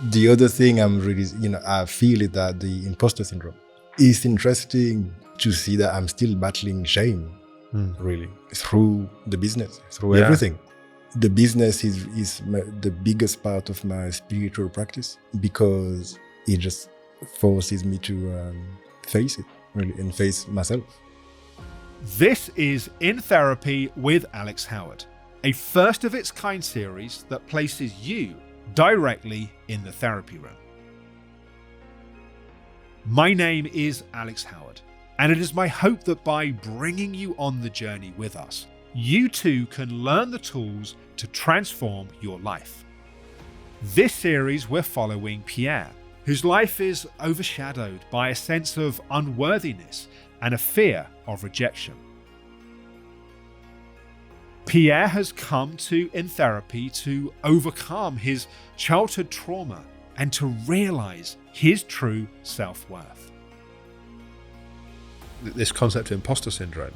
The other thing I feel is that the imposter syndrome. It's interesting to see that I'm still battling shame, really, through the business, through everything. The business is the biggest part of my spiritual practice because it just forces me to face it, really, and face myself. This is In Therapy with Alex Howard, a first of its kind series that places you directly in the therapy room. My name is Alex Howard, and it is my hope that by bringing you on the journey with us, you too can learn the tools to transform your life. This series we're following Pierre, whose life is overshadowed by a sense of unworthiness and a fear of rejection. Pierre has come to In Therapy to overcome his childhood trauma and to realize his true self-worth. This concept of imposter syndrome,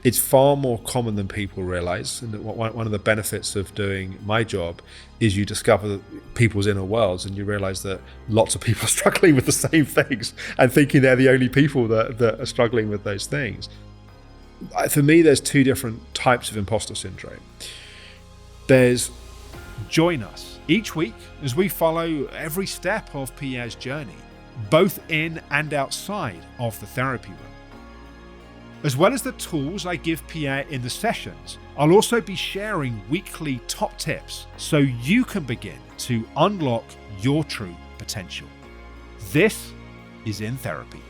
it's far more common than people realize. And one of the benefits of doing my job is you discover people's inner worlds and you realize that lots of people are struggling with the same things and thinking they're the only people that are struggling with those things. For me, there's two different types of imposter syndrome. Join us each week as we follow every step of Pierre's journey, both in and outside of the therapy room. As well as the tools I give Pierre in the sessions, I'll also be sharing weekly top tips so you can begin to unlock your true potential. This is In Therapy.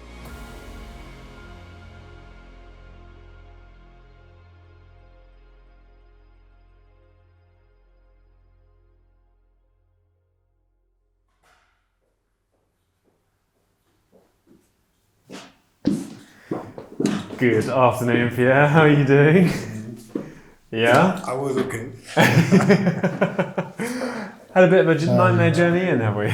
Good afternoon, Pierre. How are you doing? Yeah? I was okay. Had a bit of a nightmare journey in, have we?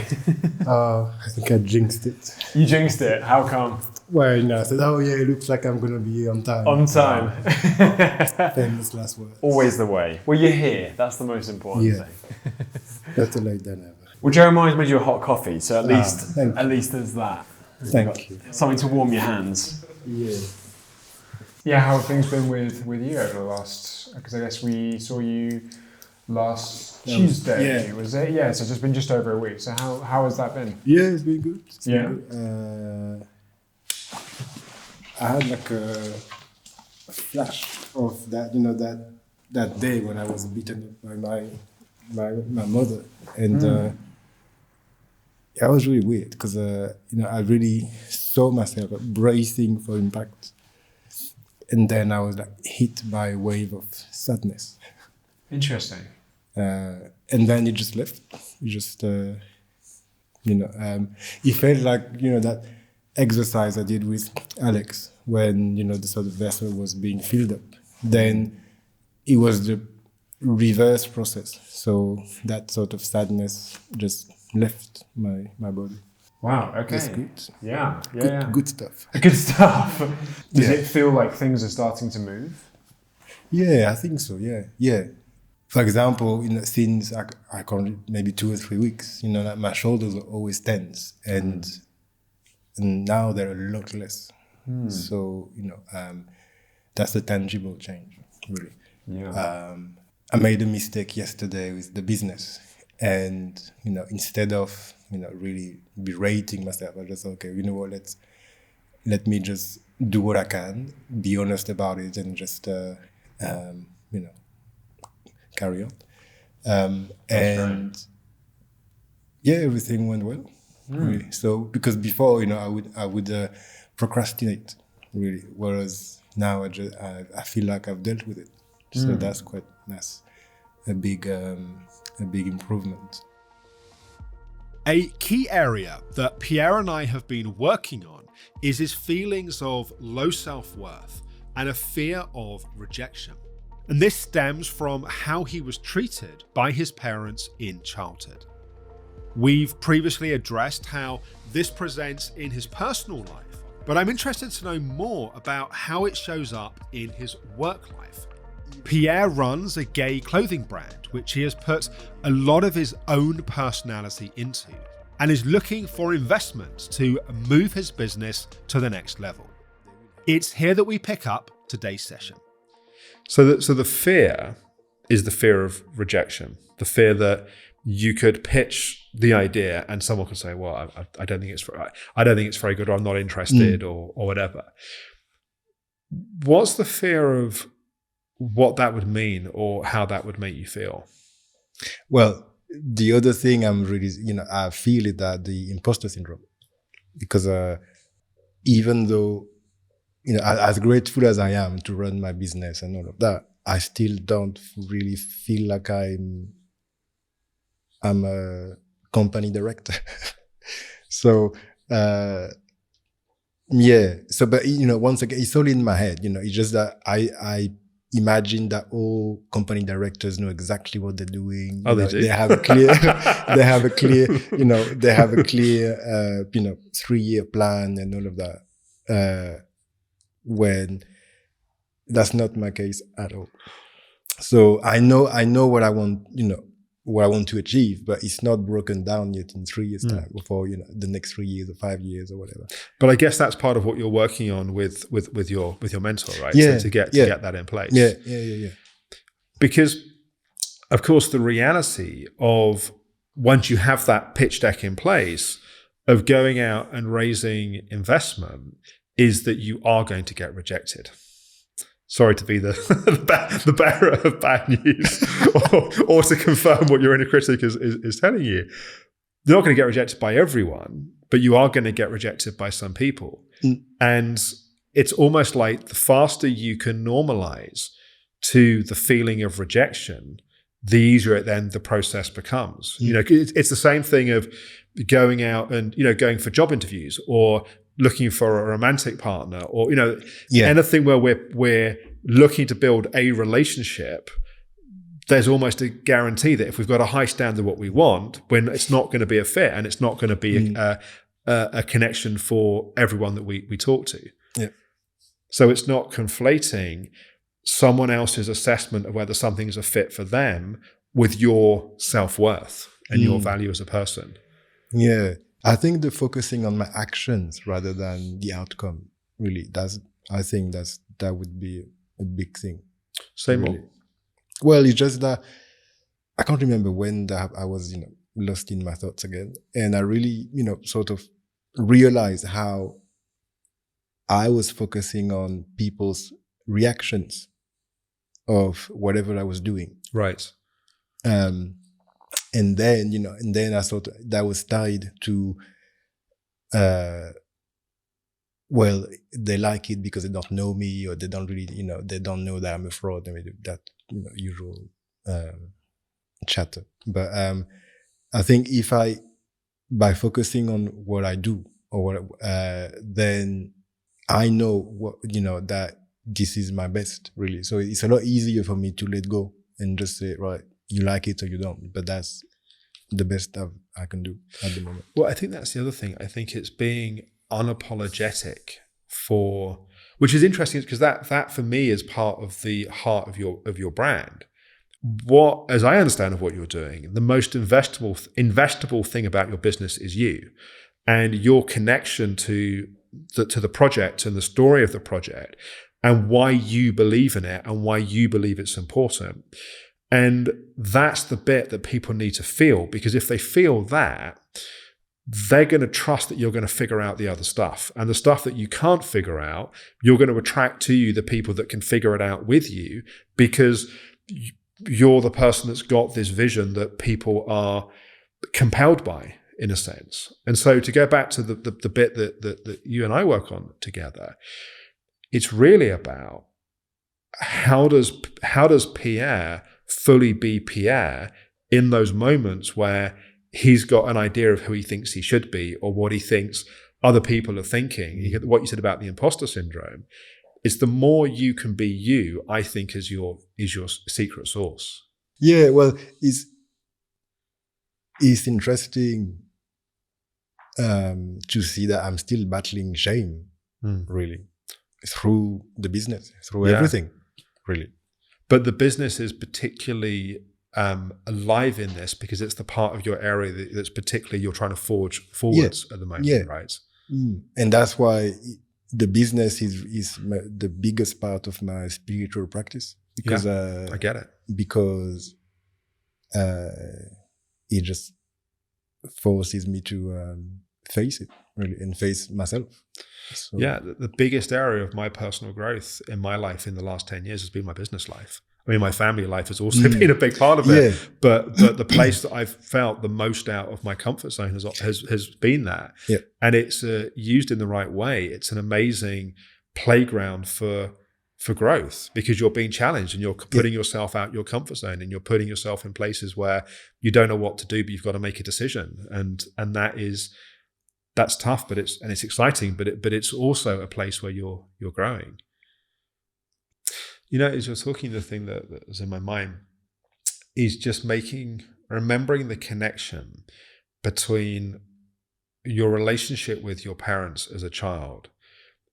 I think I jinxed it. You jinxed it. How come? Well, I said, it looks like I'm going to be on time. On time. Famous last words. Always the way. Well, you're here. That's the most important thing. Better late than ever. Well, Jeremiah's made you a hot coffee, so at least there's that. Thank you. Something to warm your hands. Yeah. Yeah, how have things been with you over the last? Because I guess we saw you last Tuesday. Was it? Yeah, so it's been just over a week. So how has that been? Yeah, it's been good. Been good. I had like a flash of that, that day when I was beaten up by my mother, and it was really weird because I really saw myself bracing for impact. And then I was like hit by a wave of sadness. Interesting. And then it just left. It just, it felt like, that exercise I did with Alex when, the sort of vessel was being filled up. Then it was the reverse process. So that sort of sadness just left my body. Wow, okay. That's good. Yeah. Good stuff. Good stuff. Does it feel like things are starting to move? Yeah, I think so, yeah. For example, since I can't, maybe 2 or 3 weeks, like my shoulders are always tense and now they're a lot less. So, that's a tangible change, really. Yeah. I made a mistake yesterday with the business and, instead of, really berating myself, I just, let me just do what I can, be honest about it and just, carry on. Everything went well. Really. So, because before, I would procrastinate, really, whereas now I feel like I've dealt with it. So that's a big improvement. A key area that Pierre and I have been working on is his feelings of low self-worth and a fear of rejection. And this stems from how he was treated by his parents in childhood. We've previously addressed how this presents in his personal life, but I'm interested to know more about how it shows up in his work life. Pierre runs a gay clothing brand, which he has put a lot of his own personality into, and is looking for investment to move his business to the next level. It's here that we pick up today's session. So the fear is the fear of rejection, the fear that you could pitch the idea and someone could say, well, I don't think it's very good, or I'm not interested, or whatever. What's the fear of what that would mean or how that would make you feel? Well, the other thing I'm really, I feel is that the imposter syndrome, because even though, as grateful as I am to run my business and all of that, I still don't really feel like I'm a company director. So, yeah. So, but, once again, it's all in my head, it's just that I imagine that all company directors know exactly what they're doing. Oh, they do? They have a clear, they have a clear 3-year plan and all of that. When that's not my case at all. So I know what I want, what I want to achieve, but it's not broken down yet in 3 years time before, the next 3 years or 5 years or whatever. But I guess that's part of what you're working on with your mentor, right? Yeah. So to get that in place. Yeah. Because of course the reality of once you have that pitch deck in place of going out and raising investment is that you are going to get rejected. Sorry to be the bearer of bad news, or to confirm what your inner critic is telling you. You're not going to get rejected by everyone, but you are going to get rejected by some people. And it's almost like the faster you can normalize to the feeling of rejection, the easier then the process becomes. It's the same thing of going out and, going for job interviews or looking for a romantic partner, or anything where we're looking to build a relationship. There's almost a guarantee that if we've got a high standard of what we want, when it's not going to be a fit and it's not going to be a connection for everyone that we talk to. Yeah. So it's not conflating someone else's assessment of whether something's a fit for them with your self-worth and your value as a person. Yeah. I think the focusing on my actions rather than the outcome, really, I think that would be a big thing. Say really. more. Well, it's just that I can't remember when that I was, lost in my thoughts again. And I really, sort of realized how I was focusing on people's reactions of whatever I was doing. Right. And then I thought that was tied to, well, they like it because they don't know me, or they don't really, they don't know that I'm a fraud. I mean, that, usual chatter. But I think by focusing on what I do, or what, then I know what, that this is my best, really. So it's a lot easier for me to let go and just say, right, you like it or you don't, but that's the best I can do at the moment. Well, I think that's the other thing. I think it's being unapologetic for, which is interesting because that for me is part of the heart of your brand. What, as I understand of what you're doing, the most investable thing about your business is you and your connection to the project and the story of the project and why you believe in it and why you believe it's important. And that's the bit that people need to feel, because if they feel that, they're going to trust that you're going to figure out the other stuff. And the stuff that you can't figure out, you're going to attract to you the people that can figure it out with you, because you're the person that's got this vision that people are compelled by, in a sense. And so to go back to the bit that you and I work on together, it's really about how does Pierre fully be Pierre in those moments where he's got an idea of who he thinks he should be or what he thinks other people are thinking. What you said about the imposter syndrome, it's the more you can be you, I think, is your secret sauce. Yeah, well, it's interesting to see that I'm still battling shame, really, through the business, through everything, really. But the business is particularly alive in this because it's the part of your area that's particularly you're trying to forge forwards at the moment, right? And that's why the business is the biggest part of my spiritual practice, because I get it. Because it just forces me to face it, really, and face myself. So, yeah, the biggest area of my personal growth in my life in the last 10 years has been my business life. I mean, my family life has also been a big part of it, but the place that I've felt the most out of my comfort zone has been that. Yeah. And it's used in the right way. It's an amazing playground for growth, because you're being challenged and you're putting yourself out your comfort zone, and you're putting yourself in places where you don't know what to do, but you've got to make a decision. And that's tough, but it's exciting, but it's also a place where you're growing. You know, as you're talking, the thing that was in my mind is just remembering the connection between your relationship with your parents as a child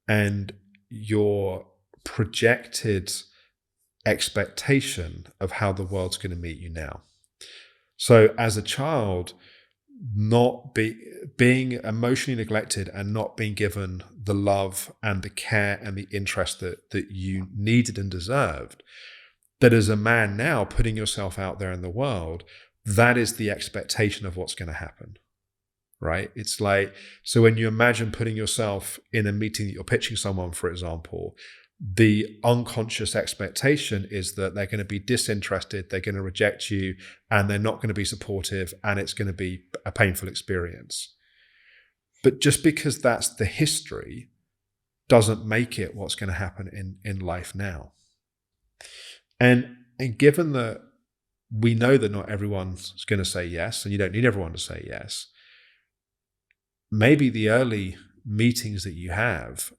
and your projected expectation of how the world's going to meet you now. So as a child, being emotionally neglected and not being given the love and the care and the interest that you needed and deserved, that as a man now putting yourself out there in the world, that is the expectation of what's going to happen, right? It's like, so when you imagine putting yourself in a meeting that you're pitching someone, for example, the unconscious expectation is that they're going to be disinterested, they're going to reject you, and they're not going to be supportive, and it's going to be a painful experience. But just because that's the history doesn't make it what's going to happen in life now. And given that we know that not everyone's going to say yes, and you don't need everyone to say yes, maybe the early meetings that you have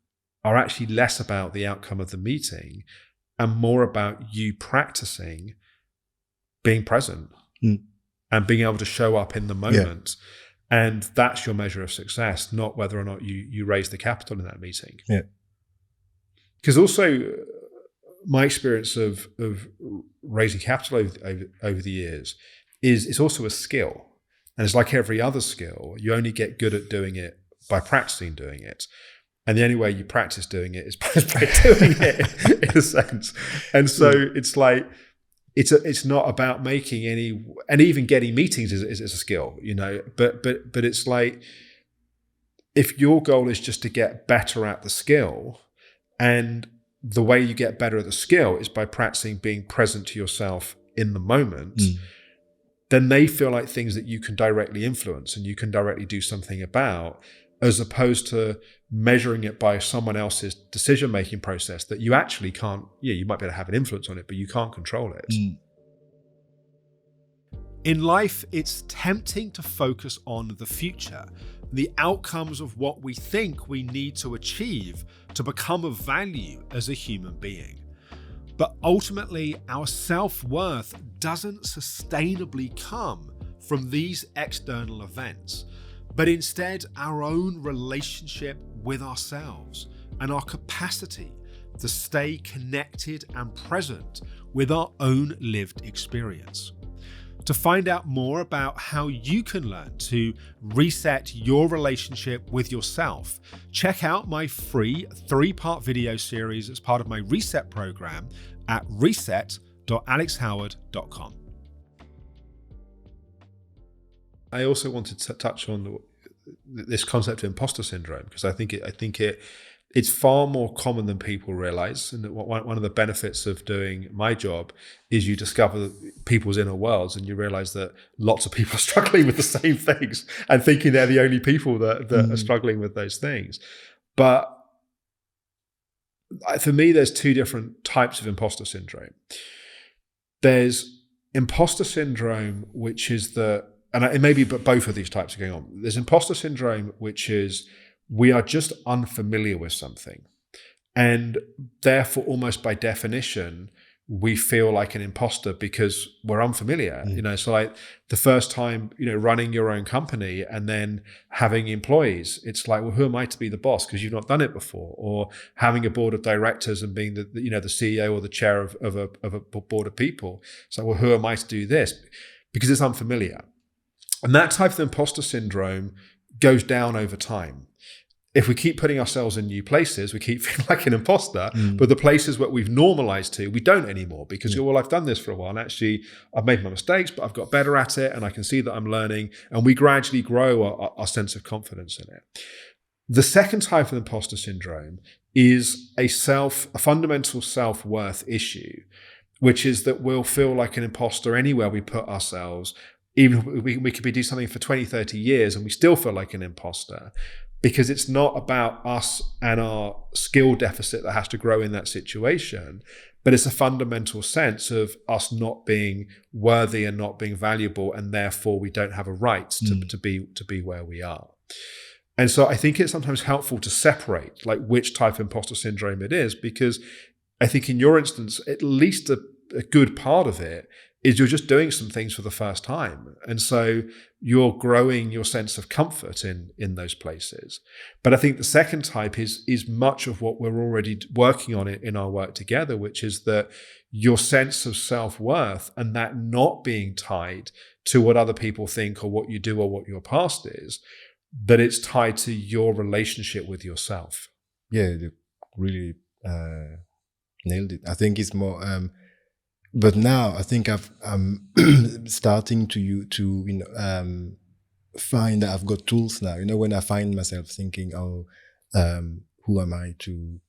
are actually less about the outcome of the meeting and more about you practicing being present and being able to show up in the moment. Yeah. And that's your measure of success, not whether or not you raise the capital in that meeting. Yeah. Because also my experience of raising capital over the years is it's also a skill. And it's like every other skill, you only get good at doing it by practicing doing it. And the only way you practice doing it is by doing it, in a sense. And so it's like, it's not about making any, and even getting meetings is a skill, you know. But it's like, if your goal is just to get better at the skill, and the way you get better at the skill is by practicing being present to yourself in the moment, then they feel like things that you can directly influence and you can directly do something about, as opposed to measuring it by someone else's decision-making process that you actually can't, you might be able to have an influence on it, but you can't control it. In life, it's tempting to focus on the future, the outcomes of what we think we need to achieve to become of value as a human being. But ultimately, our self-worth doesn't sustainably come from these external events, but instead our own relationship with ourselves and our capacity to stay connected and present with our own lived experience. To find out more about how you can learn to reset your relationship with yourself, check out my free 3-part video series as part of my Reset program at reset.alexhoward.com. I also wanted to touch on this concept of imposter syndrome, because I think it's far more common than people realize. And one of the benefits of doing my job is you discover people's inner worlds, and you realize that lots of people are struggling with the same things and thinking they're the only people that are struggling with those things. But for me, there's 2 different types of imposter syndrome. There's imposter syndrome, which is and it may be both of these types are going on. There's imposter syndrome, which is we are just unfamiliar with something. And therefore, almost by definition, we feel like an imposter because we're unfamiliar. So like the first time, running your own company and then having employees, it's like, well, who am I to be the boss? Because you've not done it before. Or having a board of directors and being the CEO or the chair of a board of people. It's like, well, who am I to do this? Because it's unfamiliar. And that type of imposter syndrome goes down over time. If we keep putting ourselves in new places, we keep feeling like an imposter, but the places where we've normalized to, we don't anymore because, well, I've done this for a while and actually I've made my mistakes, but I've got better at it and I can see that I'm learning, and we gradually grow our sense of confidence in it. The second type of imposter syndrome is a fundamental self-worth issue, which is that we'll feel like an imposter anywhere we put ourselves. Even we could be doing something for 20, 30 years and we still feel like an imposter. Because it's not about us and our skill deficit that has to grow in that situation, but it's a fundamental sense of us not being worthy and not being valuable, and therefore we don't have a right to be where we are. And so I think it's sometimes helpful to separate like which type of imposter syndrome it is, because I think in your instance, at least a good part of it is you're just doing some things for the first time. And so you're growing your sense of comfort in those places. But I think the second type is much of what we're already working on in our work together, which is that your sense of self-worth and that not being tied to what other people think or what you do or what your past is, that it's tied to your relationship with yourself. Yeah, you really nailed it. I think it's more... But now I think I'm starting to find that I've got tools now. When I find myself thinking, who am I to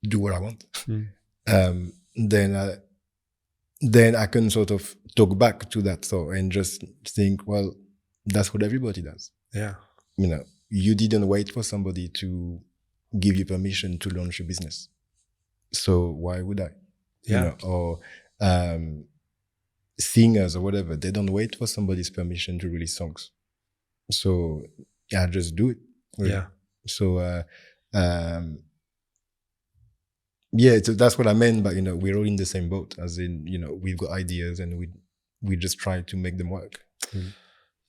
do what I want? Then I can sort of talk back to that thought and just think, well, that's what everybody does. Yeah. You didn't wait for somebody to give you permission to launch your business. So why would I? Yeah. Or singers or whatever, they don't wait for somebody's permission to release songs. So I just do it. Really. Yeah. So so that's what I meant. But we're all in the same boat. As in, we've got ideas and we just try to make them work.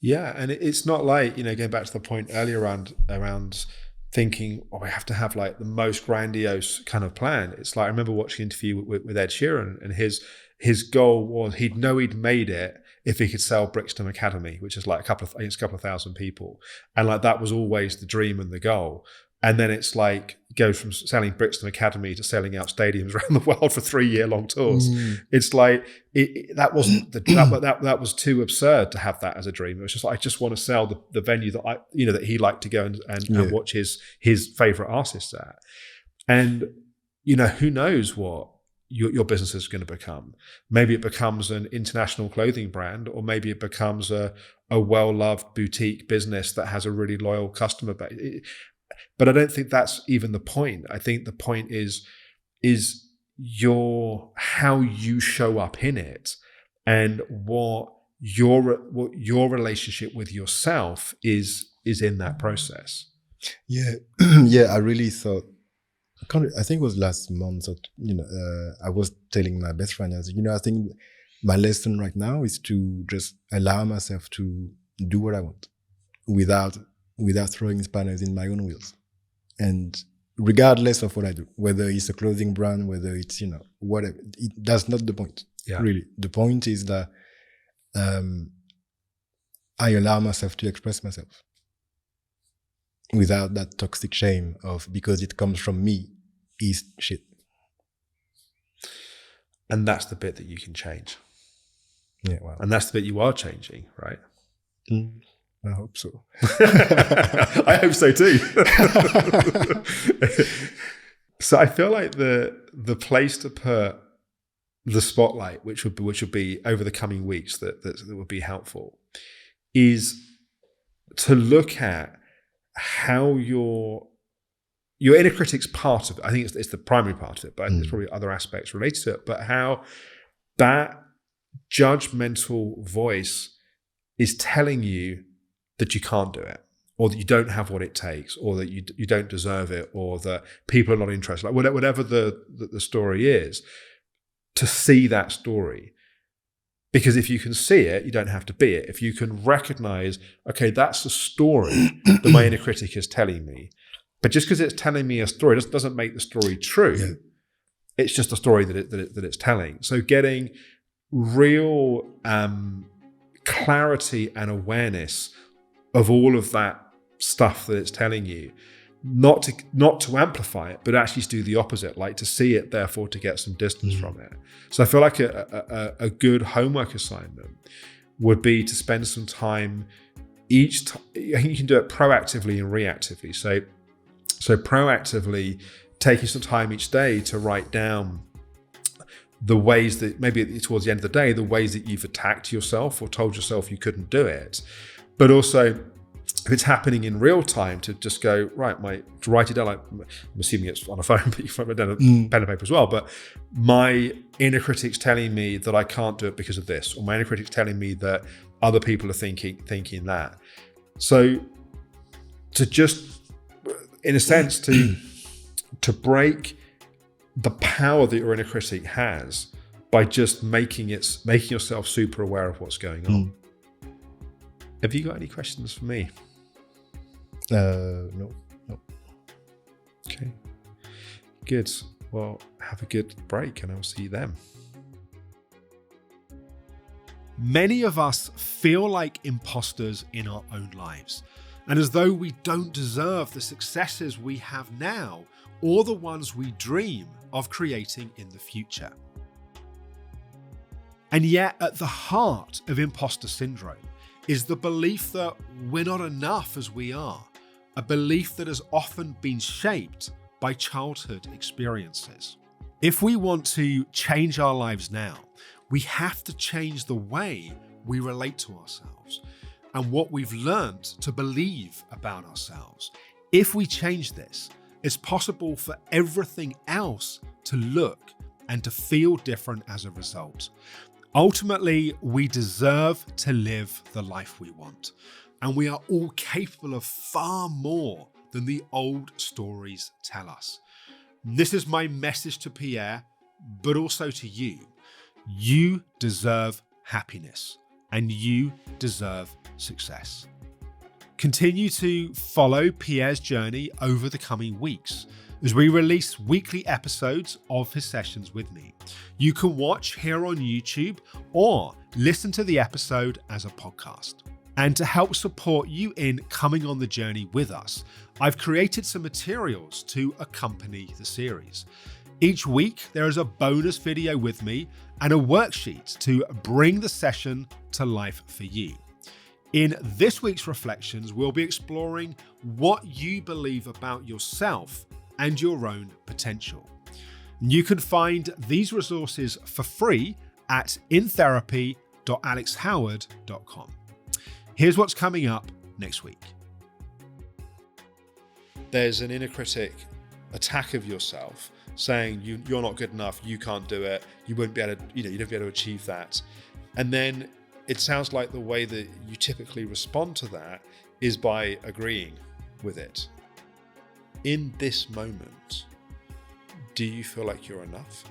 Yeah, and it's not like going back to the point earlier around thinking, we have to have like the most grandiose kind of plan. It's like I remember watching an interview with Ed Sheeran, and his goal was he'd made it if he could sell Brixton Academy, which is like a couple of thousand people, and like that was always the dream and the goal. And then it's like go from selling Brixton Academy to selling out stadiums around the world for 3-year-long tours. It's like that wasn't that was too absurd to have that as a dream. It was just like I just want to sell the venue that that he liked to go and watch his favorite artists at. And who knows what your business is going to become. Maybe it becomes an international clothing brand, or maybe it becomes a well-loved boutique business that has a really loyal customer base. But I don't think that's even the point. I think the point is how you show up in it, and what your relationship with yourself is in that process. Yeah, I really thought. I think it was last month that I was telling my best friend, I think my lesson right now is to just allow myself to do what I want without throwing spanners in my own wheels. And regardless of what I do, whether it's a clothing brand, whether it's, whatever, that's not the point. Yeah. Really. The point is that I allow myself to express myself without that toxic shame of because it comes from me is shit. And that's the bit that you can change. Yeah, wow. And that's the bit you are changing, right? I hope so. I hope so too. So I feel like the place to put the spotlight, which would be over the coming weeks that would be helpful, is to look at how your inner critic's part of it. I think it's the primary part of it, but there's probably other aspects related to it. But how that judgmental voice is telling you that you can't do it, or that you don't have what it takes, or that you don't deserve it, or that people are not interested, like whatever the story is, to see that story. Because if you can see it, you don't have to be it. If you can recognize, okay, that's the story that my inner critic is telling me. But just because it's telling me a story doesn't make the story true. Yeah. It's just a story that it's telling. So getting real clarity and awareness of all of that stuff that it's telling you, not to amplify it, but actually to do the opposite, like to see it, therefore to get some distance from it. So I feel like a good homework assignment would be to spend some time I think you can do it proactively and reactively. So proactively, taking some time each day to write down the ways that, maybe towards the end of the day, the ways that you've attacked yourself or told yourself you couldn't do it. But also, if it's happening in real time, to just go, to write it down, like, I'm assuming it's on a phone, but you can write down a pen and paper as well. But my inner critic's telling me that I can't do it because of this, or my inner critic's telling me that other people are thinking that. So to just, in a sense, to break the power that your inner critic has by just making yourself super aware of what's going on. Have you got any questions for me? No. Okay, good. Well, have a good break and I'll see you then. Many of us feel like imposters in our own lives, and as though we don't deserve the successes we have now or the ones we dream of creating in the future. And yet, at the heart of imposter syndrome is the belief that we're not enough as we are, a belief that has often been shaped by childhood experiences. If we want to change our lives now, we have to change the way we relate to ourselves and what we've learned to believe about ourselves. If we change this, it's possible for everything else to look and to feel different as a result. Ultimately, we deserve to live the life we want, and we are all capable of far more than the old stories tell us. This is my message to Pierre, but also to you. You deserve happiness, and you deserve success. Continue to follow Pierre's journey over the coming weeks as we release weekly episodes of his sessions with me. You can watch here on YouTube or listen to the episode as a podcast. And to help support you in coming on the journey with us, I've created some materials to accompany the series. Each week, there is a bonus video with me and a worksheet to bring the session to life for you. In this week's reflections, we'll be exploring what you believe about yourself and your own potential. You can find these resources for free at intherapy.alexhoward.com. Here's what's coming up next week. There's an inner critic attack of yourself saying you're not good enough, you can't do it, you won't be able to, you don't be able to achieve that. And then it sounds like the way that you typically respond to that is by agreeing with it. In this moment, do you feel like you're enough?